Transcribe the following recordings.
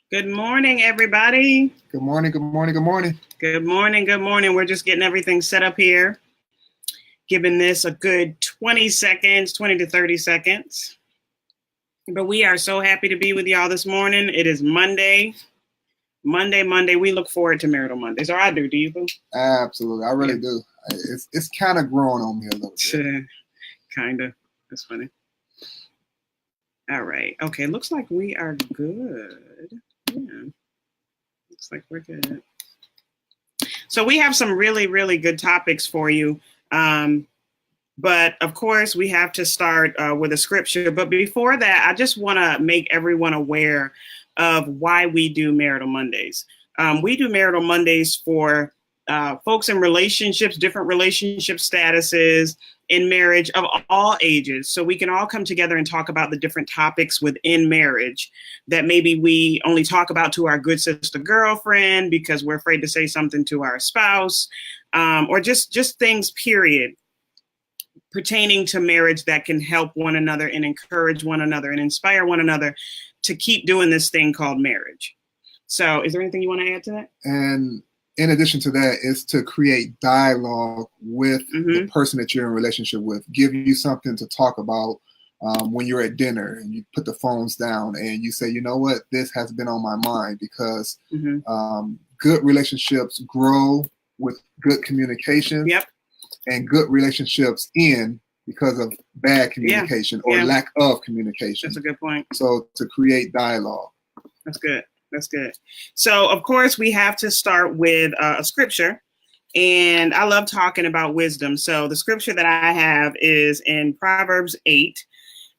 Good morning, everybody. Good morning, good morning, good morning. Good morning, good morning. We're just getting everything set up here, giving this a good 20 seconds, 20 to 30 seconds. But we are so happy to be with y'all this morning. It is Monday. Monday. We look forward to Marital Mondays. Or I do. Do you, Boo? Absolutely. I really do. It's kind of growing on me a little bit. Kind of. That's funny. All right. Okay. Looks like we are good. Yeah. Looks like we're good. So we have some really, really good topics for you. But of course, we have to start with a scripture. But before that, I just want to make everyone aware of why we do Marital Mondays. We do Marital Mondays for folks in relationships, different relationship statuses, in marriage of all ages. So we can all come together and talk about the different topics within marriage that maybe we only talk about to our good sister girlfriend because we're afraid to say something to our spouse, or just things, period, pertaining to marriage that can help one another and encourage one another and inspire one another to keep doing this thing called marriage. So is there anything you want to add to that? And in addition to that, is to create dialogue with the person that you're in a relationship with, give you something to talk about when you're at dinner and you put the phones down and you say, you know what, this has been on my mind, because good relationships grow with good communication. Yep. And good relationships end because of bad communication or lack of communication. That's a good point. So to create dialogue. That's good. That's good. So, of course, we have to start with a scripture. And I love talking about wisdom. So the scripture that I have is in Proverbs 8.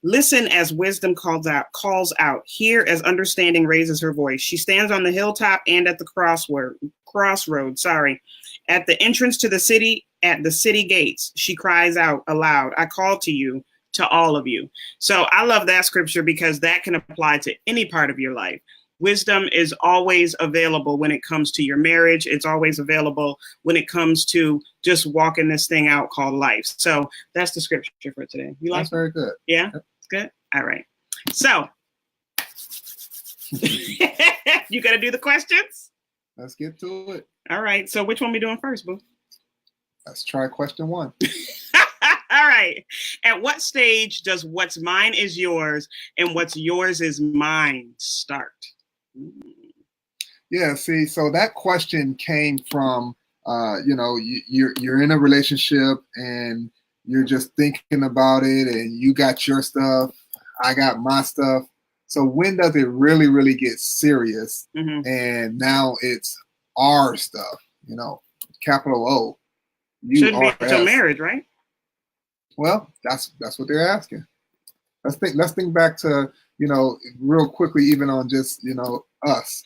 Listen as wisdom calls out. Hear as understanding raises her voice. She stands on the hilltop and at the crossroad. At the entrance to the city, at the city gates, she cries out aloud. I call to you, to all of you. So I love that scripture because that can apply to any part of your life. Wisdom is always available when it comes to your marriage. It's always available when it comes to just walking this thing out called life. So that's the scripture for today. You like? That's very good. Yeah, it's good. All right. So you got to do the questions. Let's get to it. All right. So which one we doing first, Boo? Let's try question 1. All right. At what stage does what's mine is yours and what's yours is mine start? Yeah, see, so that question came from, you're in a relationship and you're just thinking about it and you got your stuff, I got my stuff. So when does it really, really get serious? And now it's our stuff, capital O. Should be until marriage, right? Well, that's what they're asking. Let's think back to, real quickly, even on just, us.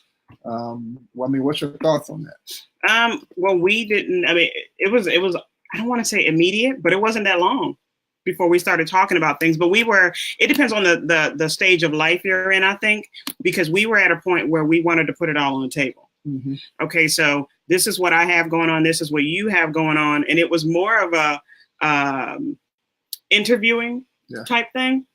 What's your thoughts on that? Well, we didn't, it was, I don't want to say immediate, but it wasn't that long before we started talking about things. But it depends on the stage of life you're in, I think, because we were at a point where we wanted to put it all on the table. Okay, so this is what I have going on. This is what you have going on. And it was more of a interviewing type thing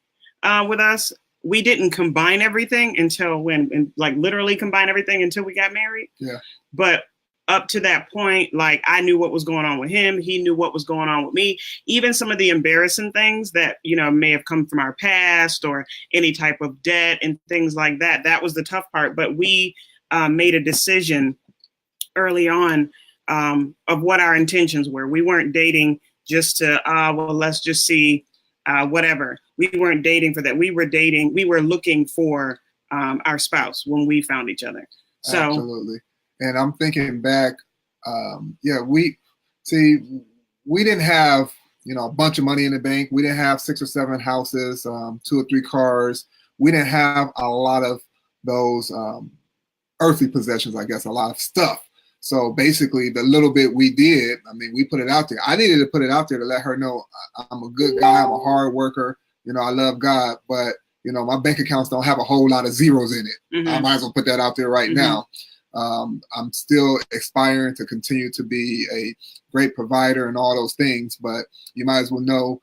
with us. We didn't combine everything until literally combine everything until we got married. Yeah. But up to that point, I knew what was going on with him. He knew what was going on with me. Even some of the embarrassing things that, may have come from our past or any type of debt and things like that. That was the tough part. But we made a decision early on of what our intentions were. We weren't dating just to, let's just see whatever. We weren't dating for that. We were looking for our spouse when we found each other. So absolutely. And I'm thinking back, we didn't have, a bunch of money in the bank. We didn't have 6 or 7 houses, 2 or 3 cars. We didn't have a lot of those earthly possessions, I guess, a lot of stuff. So basically, the little bit we did, we put it out there. I needed to put it out there to let her know I'm a good guy. I'm a hard worker. I love God, but, my bank accounts don't have a whole lot of zeros in it. I might as well put that out there right now. I'm still aspiring to continue to be a great provider and all those things, but you might as well know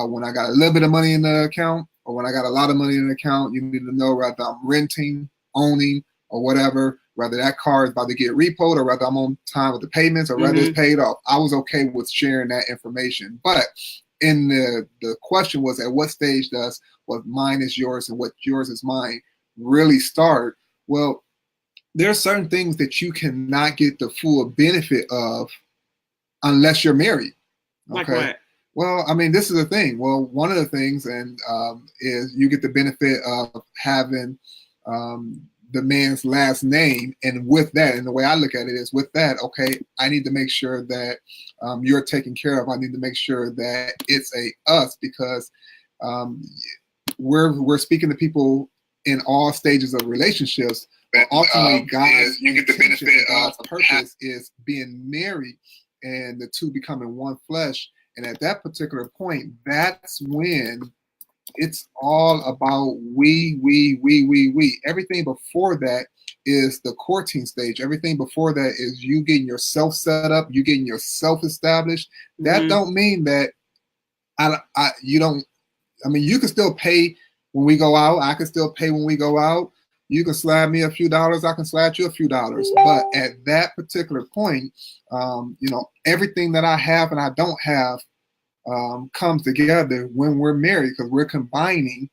when I got a little bit of money in the account or when I got a lot of money in the account, you need to know whether I'm renting, owning, or whatever, whether that car is about to get repoed or whether I'm on time with the payments or whether it's paid off. I was okay with sharing that information. But in the question was, at what stage does what mine is yours and what yours is mine really start? Well, there are certain things that you cannot get the full benefit of unless you're married. Okay. Like what? Well, I mean, this is the thing. Well, one of the things is you get the benefit of having the man's last name. And with that, and the way I look at it is with that, okay, I need to make sure that you're taken care of. I need to make sure that it's a us, because we're speaking to people in all stages of relationships. But ultimately, God's you get the benefit of God's purpose is being married and the two becoming one flesh. And at that particular point, that's when it's all about we. Everything before that is the courting stage. Everything before that is you getting yourself set up, you getting yourself established. That don't mean that you don't. I mean, you can still pay when we go out. I can still pay when we go out. You can slide me a few dollars. I can slide you a few dollars. But at that particular point, everything that I have and I don't have comes together when we're married, because we're combining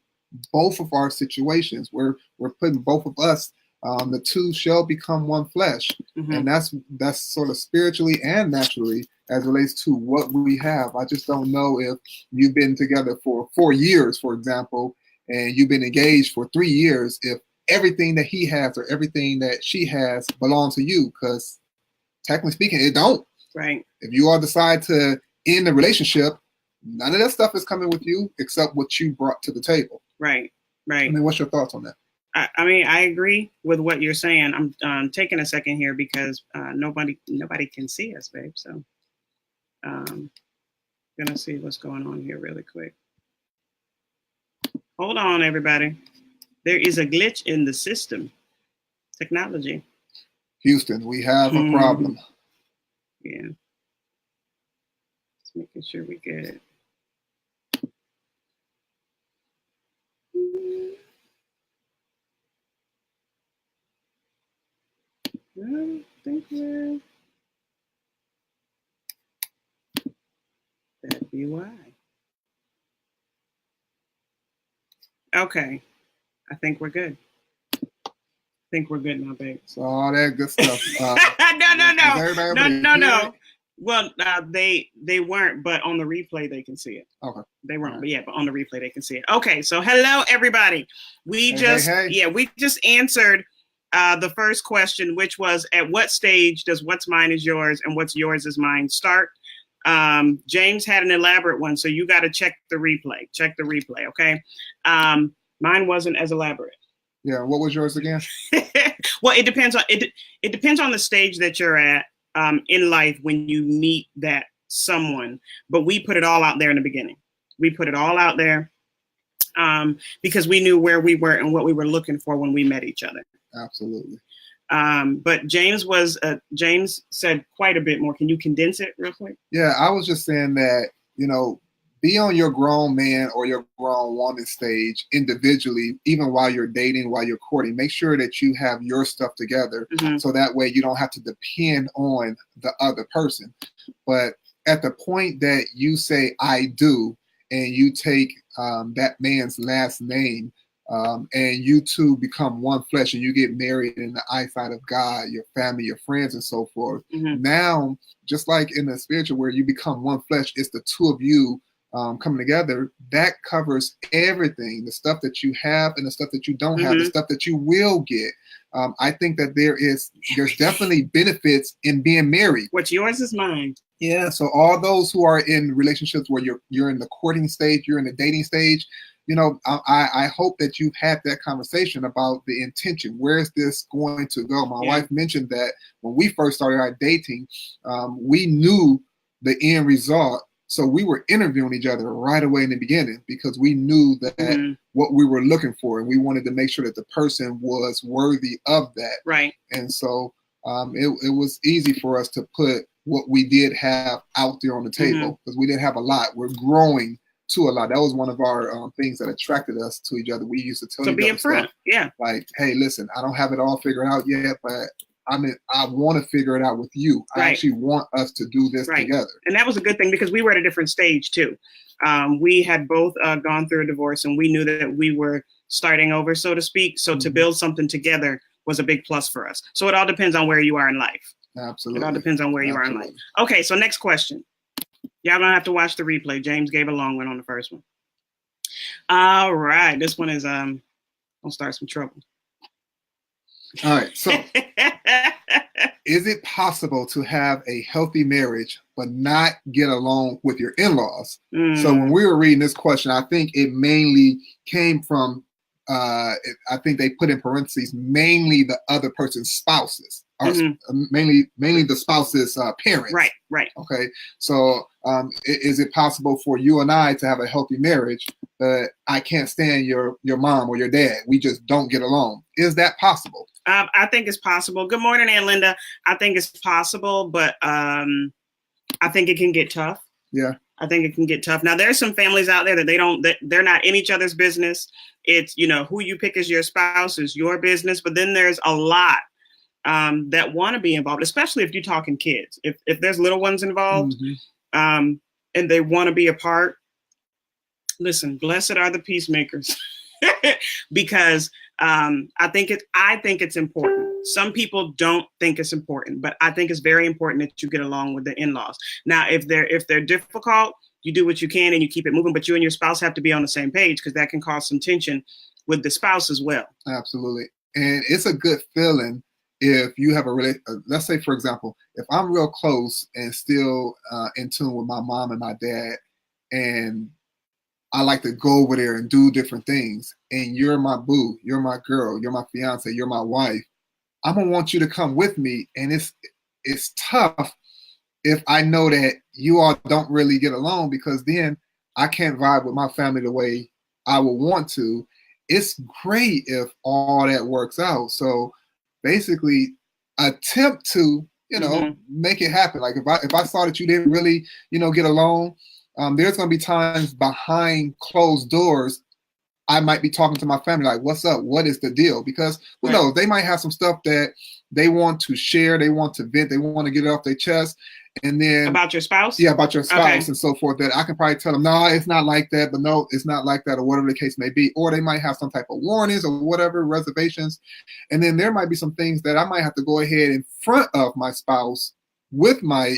both of our situations. We're putting both of us. The two shall become one flesh, and that's sort of spiritually and naturally as it relates to what we have. I just don't know if you've been together for 4 years, for example, and you've been engaged for 3 years, if everything that he has or everything that she has belongs to you, because technically speaking, it don't. Right. If you all decide to end the relationship, none of that stuff is coming with you except what you brought to the table. Right. Right. I mean, what's your thoughts on that? I mean, I agree with what you're saying. I'm taking a second here because nobody can see us, babe. So gonna see what's going on here really quick. Hold on, everybody. There is a glitch in the system. Technology. Houston, we have a problem. Yeah. Just making sure we get it. I think we're... That'd be why. Okay. I think we're good. I think we're good now, babe. So all that good stuff. No. Well, they weren't, but on the replay they can see it. Okay. They weren't, but yeah, but on the replay they can see it. Okay, so hello everybody. We just answered the first question, which was, at what stage does what's mine is yours and what's yours is mine start? James had an elaborate one, so you got to check the replay. Check the replay, okay? Mine wasn't as elaborate. Yeah, what was yours again? Well, it depends on the stage that you're at in life when you meet that someone. But we put it all out there in the beginning. We put it all out there because we knew where we were and what we were looking for when we met each other. Absolutely. But James said quite a bit more. Can you condense it real quick? Yeah, I was just saying that, be on your grown man or your grown woman stage individually, even while you're dating, while you're courting. Make sure that you have your stuff together so that way you don't have to depend on the other person. But at the point that you say, I do, and you take that man's last name, and you two become one flesh and you get married in the eyesight of God, your family, your friends, and so forth. Now, just like in the spiritual where you become one flesh, it's the two of you coming together. That covers everything, the stuff that you have and the stuff that you don't have, the stuff that you will get. I think that there's definitely benefits in being married. What's yours is mine. Yeah. So all those who are in relationships where you're in the courting stage, you're in the dating stage, I hope that you've had that conversation about the intention. Where is this going to go? My wife mentioned that when we first started our dating, we knew the end result. So we were interviewing each other right away in the beginning because we knew that what we were looking for, and we wanted to make sure that the person was worthy of that. Right. And so it was easy for us to put what we did have out there on the table because we didn't have a lot. We're growing too a lot. That was one of our things that attracted us to each other. We used to tell So each be other in front. stuff Yeah. like, hey, listen, I don't have it all figured out yet, but I want to figure it out with you. Right. I actually want us to do this together. And that was a good thing because we were at a different stage too. We had both gone through a divorce, and we knew that we were starting over, so to speak. So to build something together was a big plus for us. So it all depends on where you are in life. Absolutely. It all depends on where you are in life. Okay, so next question. Y'all don't have to watch the replay. James gave a long one on the first one. All right, this one is gonna start some trouble. All right, so is it possible to have a healthy marriage but not get along with your in-laws? So when we were reading this question, I think it mainly came from, I think they put in parentheses, mainly the other person's spouses, or mainly the spouse's parents. Right. Okay, so is it possible for you and I to have a healthy marriage, but I can't stand your mom or your dad? We just don't get along. Is that possible? I think it's possible. Good morning, Aunt Linda. I think it's possible, but I think it can get tough. Yeah. I think it can get tough. Now, there's some families out there that they're not in each other's business. It's, who you pick as your spouse is your business. But then there's a lot that want to be involved, especially if you're talking kids. If there's little ones involved and they want to be a part, listen, blessed are the peacemakers. Because I think it's important. Some people don't think it's important, but I think it's very important that you get along with the in-laws. Now, if they're difficult, you do what you can and you keep it moving, but you and your spouse have to be on the same page, because that can cause some tension with the spouse as well. Absolutely. And it's a good feeling if you have let's say, for example, if I'm real close and still in tune with my mom and my dad, and I like to go over there and do different things, and you're my boo, you're my girl, you're my fiance, you're my wife, I'm gonna want you to come with me. And it's tough if I know that you all don't really get along, because then I can't vibe with my family the way I would want to. It's great if all that works out. So basically attempt to, make it happen. Like if I saw that you didn't really, get along, there's going to be times behind closed doors I might be talking to my family like, what's up? What is the deal? Because who knows, they might have some stuff that they want to share, they want to vent, they want to get it off their chest. And then about your spouse? Yeah, about your spouse and so forth, that I can probably tell them, no, it's not like that, but no, it's not like that, or whatever the case may be. Or they might have some type of warnings or whatever, reservations. And then there might be some things that I might have to go ahead in front of my spouse with my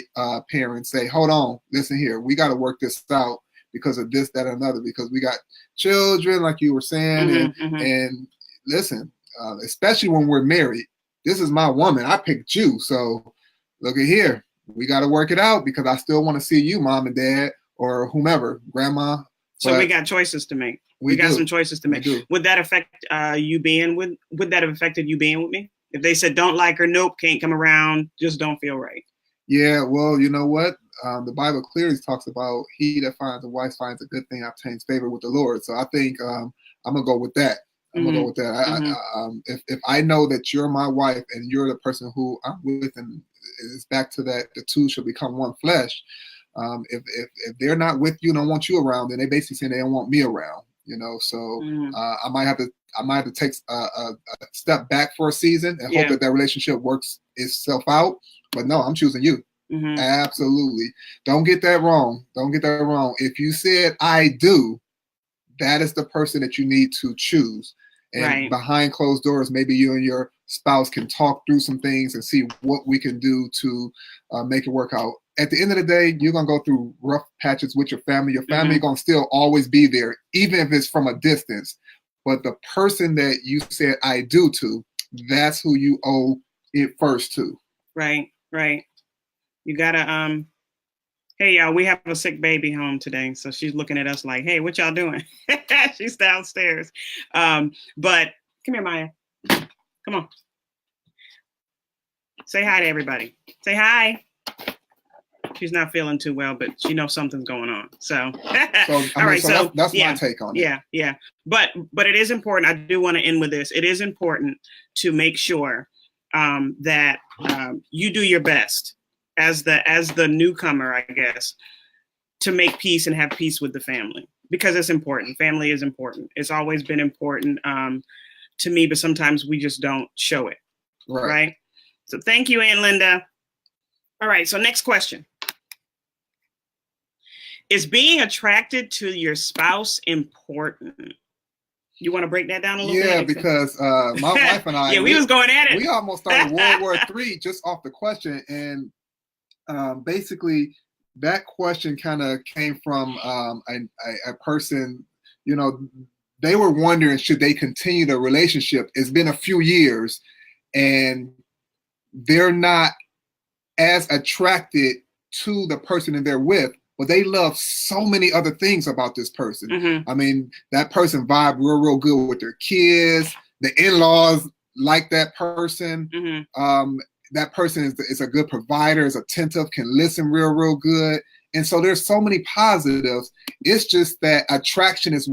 parents, say, hold on, listen here, we got to work this out because of this, that, and another, because we got children, like you were saying, and listen, especially when we're married, this is my woman, I picked you, so look at here, we got to work it out, because I still want to see you, mom and dad, or whomever, grandma. So we got choices to make. We got some choices to make. Would that affect you being with? Would that have affected you being with me? If they said don't like her, nope, can't come around, just don't feel right. Yeah, well, you know what? The Bible clearly talks about he that finds a wife finds a good thing, obtains favor with the Lord. So I think I'm gonna go with that. I'm gonna go with that. If I know that you're my wife and you're the person who I'm with, and it's back to that, the two shall become one flesh. If they're not with you and don't want you around, then they basically saying they don't want me around. So I might have to take a step back for a season and hope that relationship works itself out. But no, I'm choosing you. Absolutely. Don't get that wrong. Don't get that wrong. If you said I do, that is the person that you need to choose. And behind closed doors, maybe you and your spouse can talk through some things and see what we can do to make it work out. At the end of the day, you're going to go through rough patches with your family. Your family going to still always be there, even if it's from a distance. But the person that you said I do to, that's who you owe it first to. Right. You gotta, hey y'all, we have a sick baby home today. So she's looking at us like, hey, what y'all doing? She's downstairs. But come here, Maya. Come on. Say hi to everybody. Say hi. She's not feeling too well, but she knows something's going on. So, all right. So that's my take on it. Yeah. But it is important. I do want to end with this. It is important to make sure that you do your best as the newcomer, I guess, to make peace and have peace with the family. because it's important. Family is important. It's always been important to me, but sometimes we just don't show it. Right. So thank you, Aunt Linda. All right. So next question. Is being attracted to your spouse important? You want to break that down a little bit? Yeah, because my wife and I, we was going at it. We almost started World War III just off the question. And basically, that question kind of came from a person, you know, they were wondering, should they continue the relationship? It's been a few years and they're not as attracted to the person that they're with, but they love so many other things about this person. Mm-hmm. I mean, that person vibe real good with their kids. The in-laws like that person. Mm-hmm. That person is a good provider, is attentive, can listen real good. And so there's so many positives. It's just that attraction is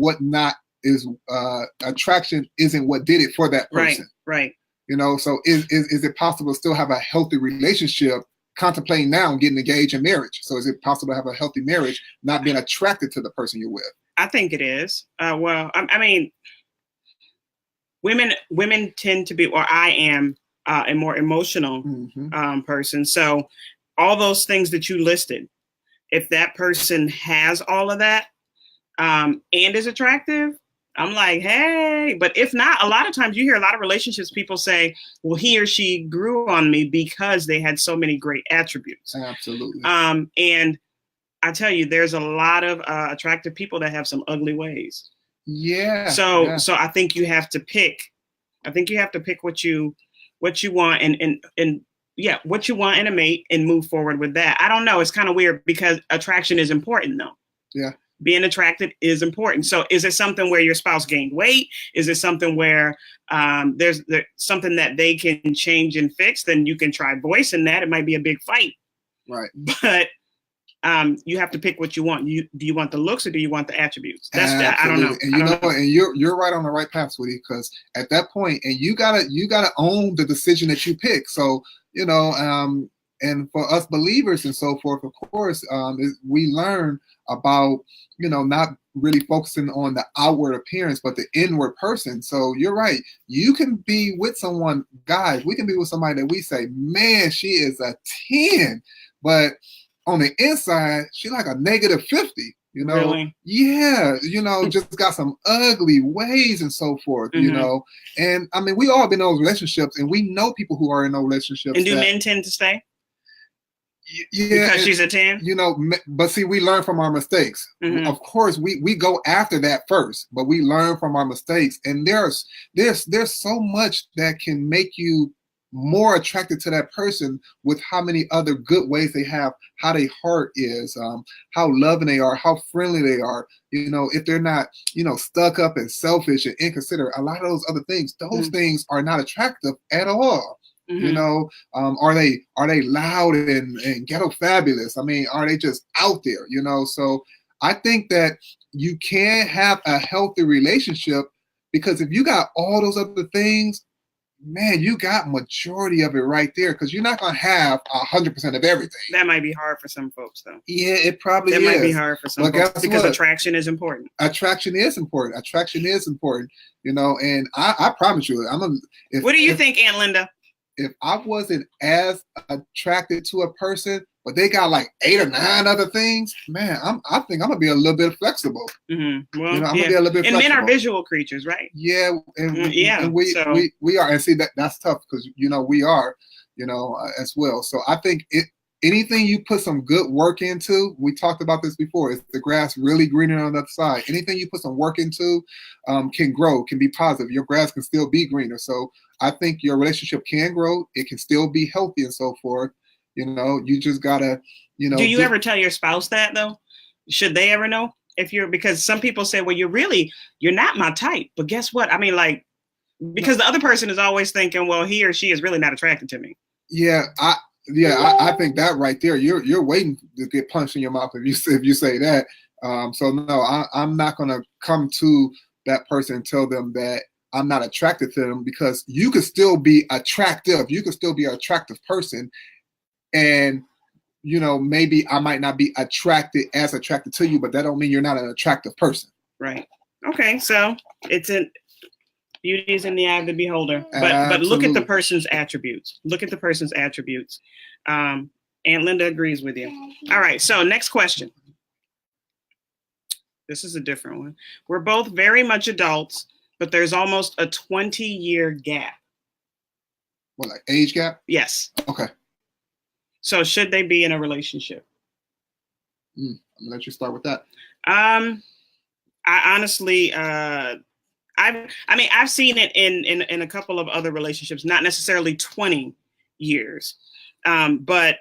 attraction isn't what did it for that person. Right. You know, so is it possible to still have a healthy relationship, contemplating now getting engaged in marriage? So is it possible to have a healthy marriage, not being attracted to the person you're with? I think it is. Well, I mean, women tend to be, or I am a more emotional person. So all those things that you listed, if that person has all of that and is attractive, I'm like, hey, but if not, a lot of times you hear a lot of relationships, people say, well, he or she grew on me because they had so many great attributes. Absolutely. And I tell you, there's a lot of attractive people that have some ugly ways. Yeah. So I think you have to pick. I think you have to pick what you want and what you want in a mate and move forward with that. I don't know. It's kind of weird because attraction is important though. Yeah. Being attracted is important. So is it something where your spouse gained weight? Is it something where there's something that they can change and fix? Then you can try voicing that. It might be a big fight. Right. But you have to pick what you want. Do you want the looks or do you want the attributes? That's I don't know. And you know what? And you're right on the right path, sweetie, because at that point, and you gotta own the decision that you pick. So, you know, and for us believers and so forth, of course, we learn about, you know, not really focusing on the outward appearance, but the inward person. So you're right. You can be with someone, guys, we can be with somebody that we say, man, she is a 10, but on the inside, she like a -50, you know? Really? Yeah, you know, just got some ugly ways and so forth, you know? And I mean, we all been in those relationships and we know people who are in those relationships. And do men tend to stay? Yeah, because she's a 10, you know, but see, we learn from our mistakes. Of course, we go after that first, but we learn from our mistakes. And there's so much that can make you more attracted to that person with how many other good ways they have, how their heart is, how loving they are, how friendly they are. You know, if they're not, you know, stuck up and selfish and inconsiderate, a lot of those other things, those things are not attractive at all. You know, are they loud and ghetto fabulous? I mean, are they just out there? You know, so I think that you can have a healthy relationship because if you got all those other things, man, you got majority of it right there because you're not gonna have 100% of everything. That might be hard for some folks, though. Yeah, it probably is. That might be hard for some folks because what? Attraction is important. Attraction is important. Attraction is important. You know, and I promise you, what do you think, Aunt Linda? If I wasn't as attracted to a person, but they got like 8 or 9 other things, man, I think I'm gonna be a little bit flexible. Well, you know, I'm gonna be a little bit flexible. And men are visual creatures, right? Yeah, and we are, and see that's tough because you know we are, you know, as well. So I think anything you put some good work into, we talked about this before, is the grass really greener on the other side. Anything you put some work into can grow, can be positive. Your grass can still be greener. So I think your relationship can grow. It can still be healthy and so forth. You know, you just gotta, you know. Do you ever tell your spouse that though? Should they ever know because some people say, well, you're not my type, but guess what? I mean, like, because the other person is always thinking, well, he or she is really not attracted to me. Yeah. I think that right there, you're waiting to get punched in your mouth if you say that. So no, I'm not gonna come to that person and tell them that I'm not attracted to them because you could still be attractive. You could still be an attractive person and maybe I might not be as attracted to you, but that don't mean you're not an attractive person. Right. Okay. So beauty is in the eye of the beholder, but look at the person's attributes. Look at the person's attributes. Aunt Linda agrees with you. All right. So next question. This is a different one. We're both very much adults, but there's almost a 20-year gap. What, like age gap? Yes. Okay. So should they be in a relationship? I'm gonna let you start with that. I honestly, I've seen it in a couple of other relationships, not necessarily 20 years, but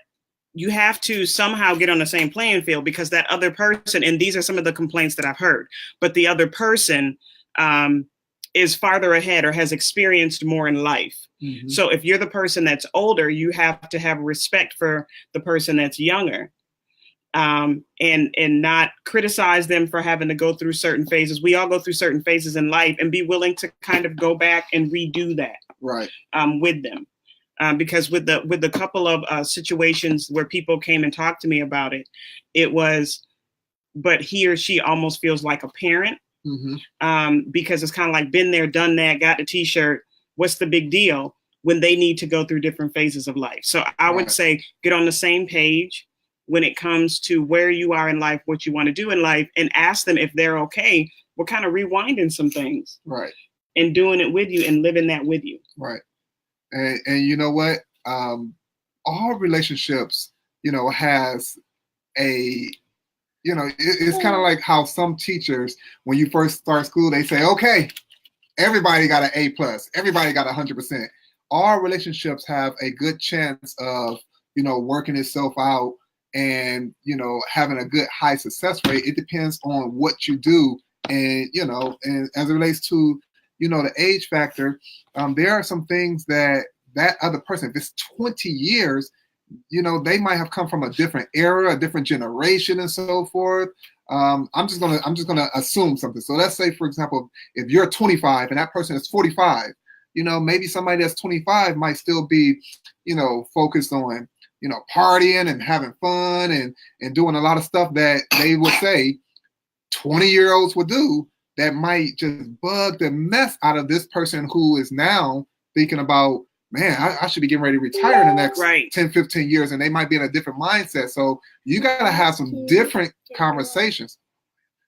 you have to somehow get on the same playing field, because that other person, and these are some of the complaints that I've heard, but the other person is farther ahead or has experienced more in life. Mm-hmm. So if you're the person that's older, you have to have respect for the person that's younger, and not criticize them for having to go through certain phases. We all go through certain phases in life, and be willing to kind of go back and redo that, right, with them. Because with the couple of situations where people came and talked to me about it, it was, but he or she almost feels like a parent. Mm-hmm. Because it's kind of like, been there, done that, got the t-shirt. What's the big deal when they need to go through different phases of life? So I would say get on the same page when it comes to where you are in life, what you want to do in life, and ask them if they're okay. We're kind of rewinding some things, right, and doing it with you and living that with you. Right. And you know what? All relationships, has a, it's kind of like how some teachers, when you first start school, they say, okay, everybody got an A+, everybody got 100%. All relationships have a good chance of, working itself out and, having a good high success rate. It depends on what you do. And, and as it relates to, the age factor, there are some things that other person, if it's 20 years, they might have come from a different era, a different generation, and so forth. I'm just gonna assume something. So let's say, for example, if you're 25 and that person is 45, maybe somebody that's 25 might still be, focused on, partying and having fun and doing a lot of stuff that they would say 20-year-olds would do. That might just bug the mess out of this person who is now thinking about, man, I should be getting ready to retire in the next 10, 15 years. And they might be in a different mindset. So you got to have some different conversations.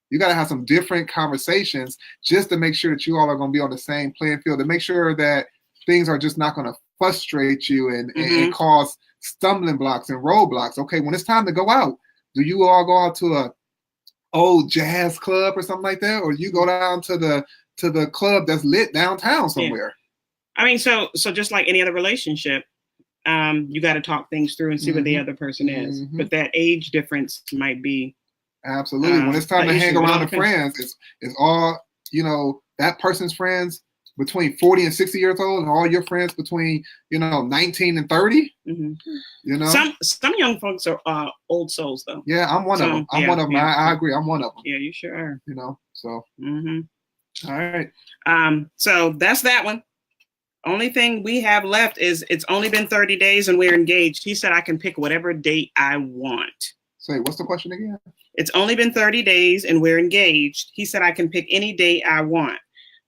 You got to have some different conversations just to make sure that you all are going to be on the same playing field, to make sure that things are just not going to frustrate you and cause stumbling blocks and roadblocks. Okay, when it's time to go out, do you all go out to a old jazz club or something like that, or you go down to the club that's lit downtown somewhere? I mean, so just like any other relationship, you got to talk things through and see what the other person is. But that age difference might be absolutely when it's time to hang around with friends. It's all that person's friends between 40 and 60 years old, and all your friends between 19 and 30. Some young folks are old souls though. Yeah, I'm one of them. I'm one of them. I agree. I'm one of them. Yeah, you sure are. So. All right. So that's that one. Only thing we have left is it's only been 30 days and we're engaged. He said I can pick whatever date I want. Say, what's the question again? It's only been 30 days and we're engaged. He said I can pick any date I want.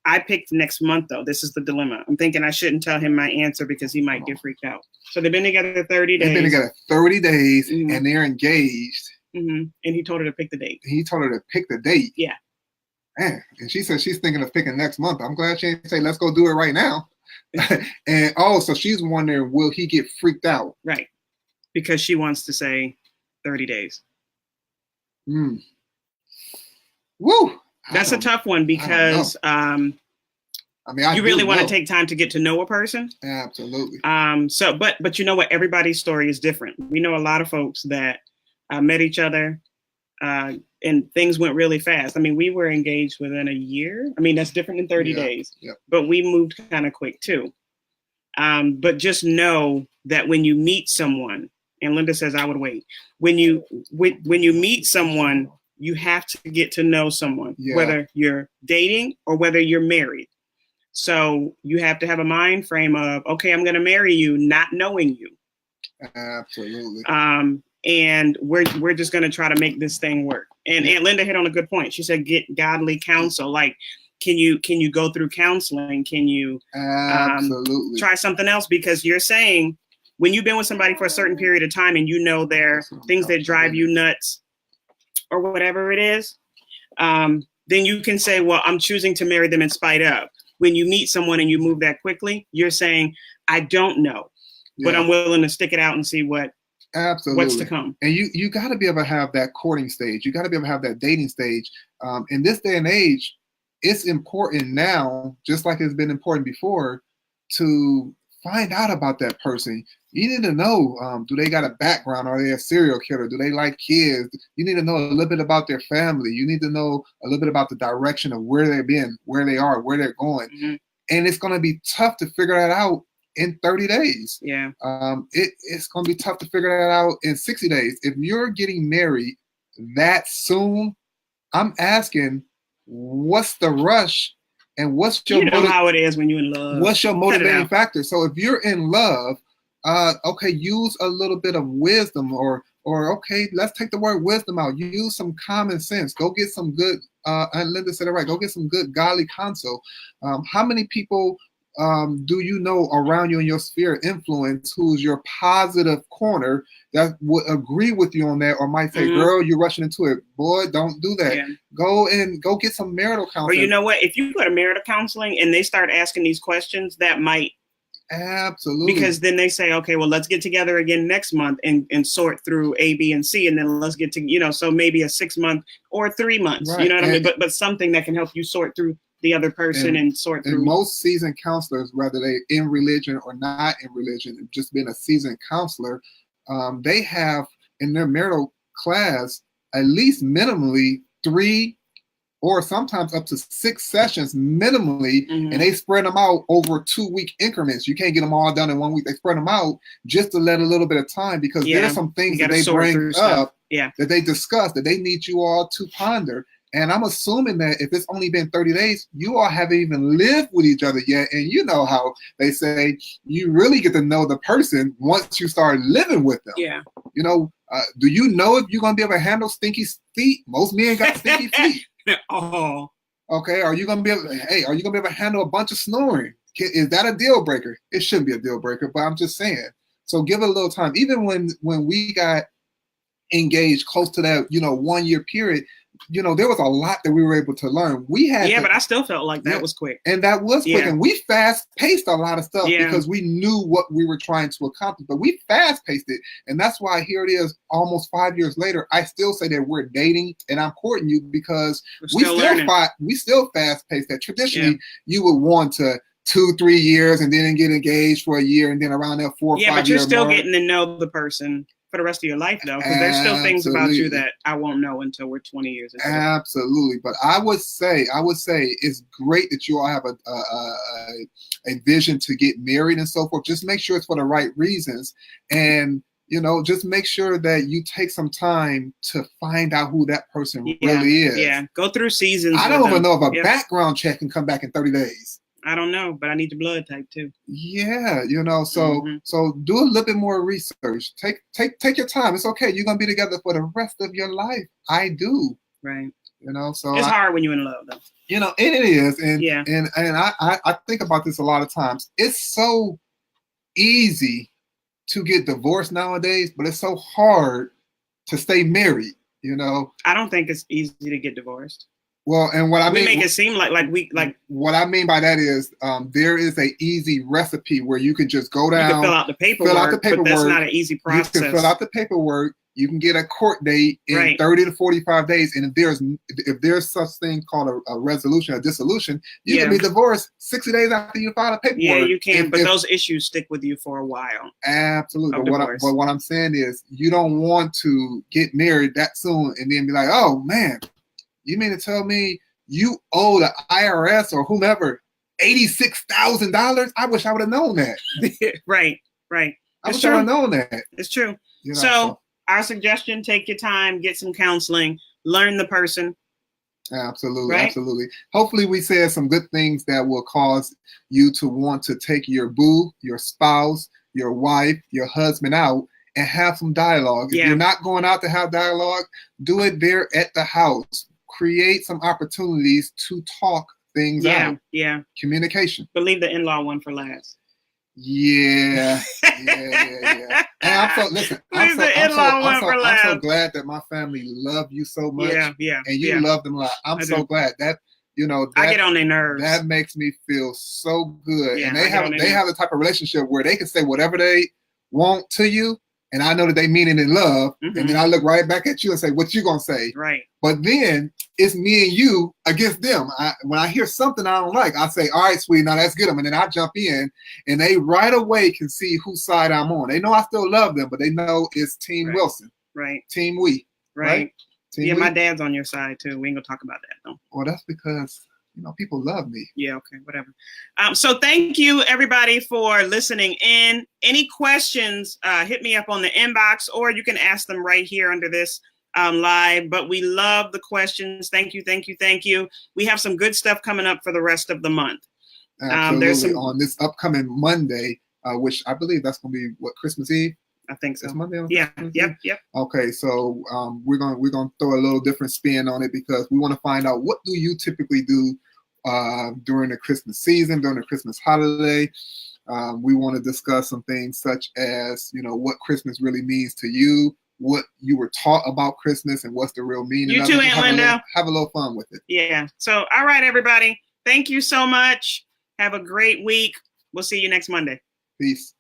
I picked next month, though. This is the dilemma. I'm thinking I shouldn't tell him my answer because he might get freaked out. So they've been together 30 days. They've been together 30 days and they're engaged. And he told her to pick the date. He told her to pick the date? Yeah. Man, and she said she's thinking of picking next month. I'm glad she didn't say, let's go do it right now. And so she's wondering, will he get freaked out? Right. Because she wants to say 30 days. Woo. That's a tough one because you really want to take time to get to know a person. Absolutely. But you know what? Everybody's story is different. We know a lot of folks that met each other and things went really fast. I mean, we were engaged within a year. I mean, that's different than 30 days, but we moved kind of quick too. But just know that when you meet someone, and Linda says, I would wait. When you meet someone, you have to get to know someone, whether you're dating or whether you're married. So you have to have a mind frame of, okay, I'm going to marry you, not knowing you. Absolutely. and we're just going to try to make this thing work. And Aunt Linda hit on a good point. She said, get godly counsel. Like, can you go through counseling? Can you absolutely try something else? Because you're saying when you've been with somebody for a certain period of time and you know there are things that drive you nuts or whatever it is, then you can say, well, I'm choosing to marry them in spite of. When you meet someone and you move that quickly, you're saying, I don't know, but I'm willing to stick it out and see what's to come. And you got to be able to have that courting stage. You got to be able to have that dating stage. In this day and age, it's important now, just like it's been important before, to find out about that person. You need to know, do they got a background? Are they a serial killer? Do they like kids? You need to know a little bit about their family. You need to know a little bit about the direction of where they've been, where they are, where they're going. Mm-hmm. And it's going to be tough to figure that out in 30 days. Yeah. It's going to be tough to figure that out in 60 days. If you're getting married that soon, I'm asking, what's the rush? And what's your how it is when you're in love. What's your motivating factor? So if you're in love, okay, use a little bit of wisdom, or okay, let's take the word wisdom out. Use some common sense. Go get some good. And Linda said it right. Go get some good godly counsel. How many people do you know around you in your sphere of influence who's your positive corner that would agree with you on that, or might say, girl, you're rushing into it. Boy, don't do that. Yeah. Go get some marital counseling. Or you know what? If you go to marital counseling and they start asking these questions, that might. Absolutely. Because then they say, okay, well, let's get together again next month and sort through A, B, and C. And then let's get to, so maybe a 6 month or 3 months, right. You know what I mean? But something that can help you sort through the other person and sort through. And most seasoned counselors, whether they in religion or not in religion, just being a seasoned counselor, they have in their marital class at least minimally 3 or sometimes up to 6 sessions minimally, and they spread them out over 2-week increments. You can't get them all done in 1 week. They spread them out just to let a little bit of time, because there's some things that they bring up that they discuss that they need you all to ponder. And I'm assuming that if it's only been 30 days, you all haven't even lived with each other yet. And you know how they say you really get to know the person once you start living with them. Yeah. Do you know if you're going to be able to handle stinky feet? Most men got stinky feet. Oh. Okay. Are you going to be able to handle a bunch of snoring? Is that a deal breaker? It shouldn't be a deal breaker, but I'm just saying. So give it a little time. Even when we got engaged close to that, 1 year period, there was a lot that we were able to learn. But I still felt like that was quick. And that was quick. And we fast paced a lot of stuff because we knew what we were trying to accomplish, but we fast paced it. And that's why here it is almost 5 years later. I still say that we're dating and I'm courting you because we still fast paced that. Traditionally, you would want to 2-3 years and then get engaged for a year and then around that 4 or 5 year mark. But you're still getting to know the person for the rest of your life, though, because there's still things about you that I won't know until we're 20 years into it. Absolutely. But I would say it's great that you all have a vision to get married and so forth. Just make sure it's for the right reasons. And, just make sure that you take some time to find out who that person really is. Yeah. Go through seasons. I don't even know if a background check can come back in 30 days. I don't know, but I need the blood type too. Yeah, so do a little bit more research. Take your time. It's okay. You're gonna be together for the rest of your life. I do. Right. So it's hard when you're in love, though. And it is. And I think about this a lot of times. It's so easy to get divorced nowadays, but it's so hard to stay married. I don't think it's easy to get divorced. Well, and what I mean, we make it seem like what I mean by that is there is a easy recipe where you can just go down, you can fill out the paperwork, but that's not an easy process. You can fill out the paperwork. You can get a court date in 30 to 45 days, and if there's such thing called a resolution, a dissolution, you can be divorced 60 days after you file the paperwork. Yeah, you can, but those issues stick with you for a while. Absolutely. But what I'm saying is, you don't want to get married that soon and then be like, oh man. You mean to tell me you owe the IRS or whomever $86,000? I wish I would have known that. Right. I wish I would have known that. It's true. So our suggestion: take your time, get some counseling, learn the person. Absolutely, absolutely. Hopefully, we said some good things that will cause you to want to take your boo, your spouse, your wife, your husband out and have some dialogue. If you're not going out to have dialogue, do it there at the house. Create some opportunities to talk things out. Yeah. Communication. But leave the in-law one for last. Yeah. And I'm so glad that my family love you so much. Yeah. And you love them a lot. I'm so glad that, you know, that, I get on their nerves. That makes me feel so good. Yeah, and they have the type of relationship where they can say whatever they want to you, and I know that they mean it in love. Mm-hmm. And then I look right back at you and say, what you gonna say? Right. But then it's me and you against them. When I hear something I don't like, I say, all right, sweetie, now let's get them. And then I jump in, and they right away can see whose side I'm on. They know I still love them, but they know it's Team Wilson. Right. Team we. Right. Team yeah, we. my dad's on your side too. We ain't gonna talk about that though. Well, that's because, you know, people love me. Yeah, okay, whatever. So thank you everybody for listening in. Any questions, hit me up on the inbox, or you can ask them right here under this live. But we love the questions. Thank you. We have some good stuff coming up for the rest of the month. Absolutely. On this upcoming Monday, which I believe that's going to be what, Christmas Eve? I think so. It's Monday. Yeah. Yep. Okay, so we're gonna throw a little different spin on it, because we want to find out, what do you typically do during the Christmas season, during the Christmas holiday. We want to discuss some things such as, you know, what Christmas really means to you, what you were taught about Christmas, and what's the real meaning. You too, Aunt Linda. Have a little fun with it. Yeah. So, all right, everybody. Thank you so much. Have a great week. We'll see you next Monday. Peace.